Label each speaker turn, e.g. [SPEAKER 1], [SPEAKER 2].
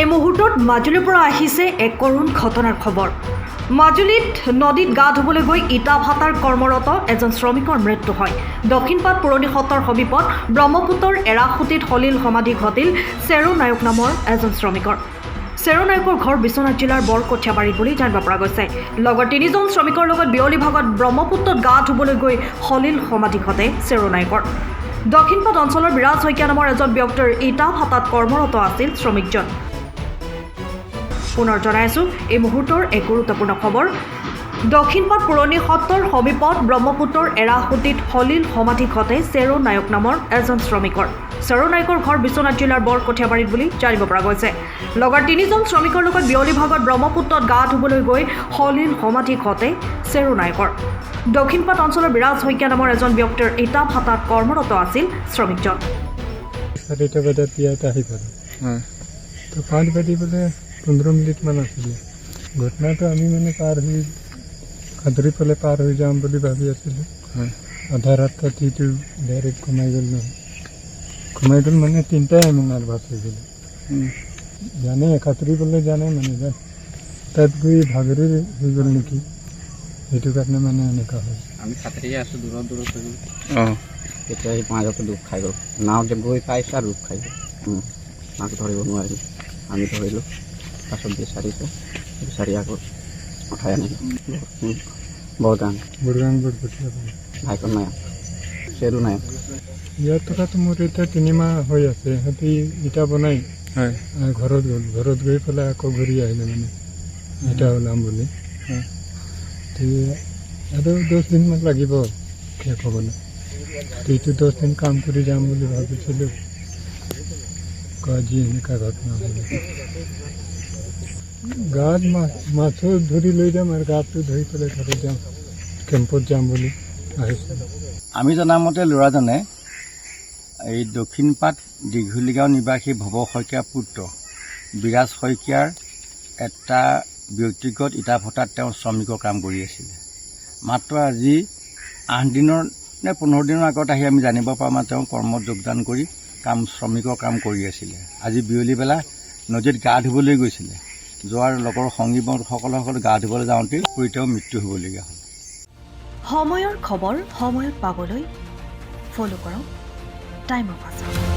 [SPEAKER 1] এই মুহূৰ্তত মাজুলীৰ পৰা আহিছে এক কৰুণ ঘটনাৰ খবৰ। মাজুলীত নদীত গা ধুবলৈ গৈ ইটা ভাটাৰ কৰ্মৰত এজন শ্ৰমিকৰ মৃত্যু হয়। দক্ষিণপাট পুৰণি সত্ৰৰ সমীপত ব্ৰহ্মপুত্ৰৰ এৰাসুতিত সলিল সমাধি ঘটিল চেৰু নায়ক নামৰ এজন শ্ৰমিকৰ। চেৰু নায়কৰ ঘৰ বিশ্বনাথ জিলাৰ বৰকঠীয়াবাৰীত বুলি জানিব পৰা গৈছে। লগৰ তিনিজন শ্ৰমিকৰ লগত বিয়লি ভাগত ব্ৰহ্মপুত্ৰত গা ধুবলৈ গৈ সলিল সমাধি ঘটে চেৰু নায়কৰ। দক্ষিণপাট অঞ্চলৰ বিৰাজ শইকীয়া নামৰ এজন ব্যক্তিৰ ইটা ভাটাত কৰ্মৰত আছিল শ্ৰমিকজন। পুনৰ জনাইছোঁ এই মুহূৰ্তৰ এক গুৰুত্বপূৰ্ণ খবৰ। দক্ষিণপাট পুৰণি সত্ৰৰ সমীপত ব্ৰহ্মপুত্ৰৰ এৰাসুতিত সলিল সমাধি ঘটে চেৰু নায়ক নামৰ এজন শ্ৰমিকৰ। চেৰু নায়কৰ ঘৰ বিশ্বনাথ জিলাৰ বৰকঠীয়াবাৰীত বুলি জানিব পৰা গৈছে। লগৰ তিনিজন শ্ৰমিকৰ লগত বিয়লি ভাগত ব্ৰহ্মপুত্ৰত গা ধুবলৈ গৈ সলিল সমাধি ঘটে চেৰু নায়কৰ। দক্ষিণপাট অঞ্চলৰ বিৰাজ শইকীয়া নামৰ এজন ব্যক্তিৰ ইটা ভাটাত কৰ্মৰত আছিল শ্ৰমিকজন।
[SPEAKER 2] 4টা বজাত ইয়াত আহি পালোঁ। তো 5 বাজি বোলে 15 মিনিটমান আছিলে। ঘটনাটো আমি মানে পাৰ হৈ খাদৰি ফালে পাৰ হৈ যাম বুলি ভাবি আছিলোঁ। আধা ৰাস্তাটো ডাইৰেক্ট ঘুমাই গ'ল নহয়। ঘুমাই গ'ল মানে 3টাই আমি নাৰ্ভাছ হৈ গ'লোঁ। জানে খাদৰিবলৈ জানে মানে তাত গৈ ভাগৰি হৈ গ'ল নেকি, সেইটো কাৰণে মানে এনেকুৱা হয়।
[SPEAKER 3] আমি খাতৰিয়ে আছোঁ দূৰত হৈ গ'ল। তেতিয়া সেই মাজতে ডুব খাই গ'ল। নাও যে গৈ পাইছে আৰু ডুব খাই গ'ল। মাছ ধৰিব নোৱাৰিলোঁ, আমি ধৰিলোঁ। পাছত বিচাৰি আকৌ উঠাই আনিলোঁ বৰগাং
[SPEAKER 2] বৰকঠীয়াবাৰী
[SPEAKER 3] ভাইকন নায়ক চেৰু নায়ক।
[SPEAKER 2] ইয়াত থকাটো মোৰ এতিয়া 3 মাহ হৈ আছে। সিহঁতি ইটা বনাই ঘৰত গ'ল। ঘৰত গৈ পেলাই আকৌ ঘূৰি আহিলে মানে ইটা ওলাম বুলি। আৰু 10 দিনমান লাগিব শেষ হ'বলৈ। এইটো 10 দিন কাম কৰি যাম বুলি ভাবিছিলোঁ। আজি এনেকুৱা ঘটনা হ'ল। গাত মাছো ধৰি লৈ যাম আৰু গাটো ধৰি পেলাই ঘৰত যাম, কেম্পত যাম বুলি আহিছিলোঁ।
[SPEAKER 4] আমি জনামতে ল'ৰাজনে এই দক্ষিণপাট দীঘলীগাঁও নিবাসী ভৱ শইকীয়াৰ পুত্ৰ বিৰাজ শইকীয়াৰ এটা ব্যক্তিগত ইটা ভাটাত তেওঁ শ্ৰমিকৰ কাম কৰি আছিলে। মাত্ৰ আজি 8 দিনৰ নে 15 দিনৰ আগত আহি আমি জানিব পাৰোঁ মানে তেওঁ কৰ্মত যোগদান কৰি শ্ৰমিকৰ কাম কৰি আছিলে। আজি বিয়লিবেলা নদীত গা ধুবলৈ গৈছিলে। যোৱাৰ লগৰ সংগী বন্ধুসকলৰ গা ধুবলৈ যাওঁতে পৰি তেওঁ মৃত্যু হ'বলগীয়া হ'ল।
[SPEAKER 1] সময়ৰ খবৰ সময়ত পাবলৈ ফ'ল' কৰক টাইম অফ আছাম।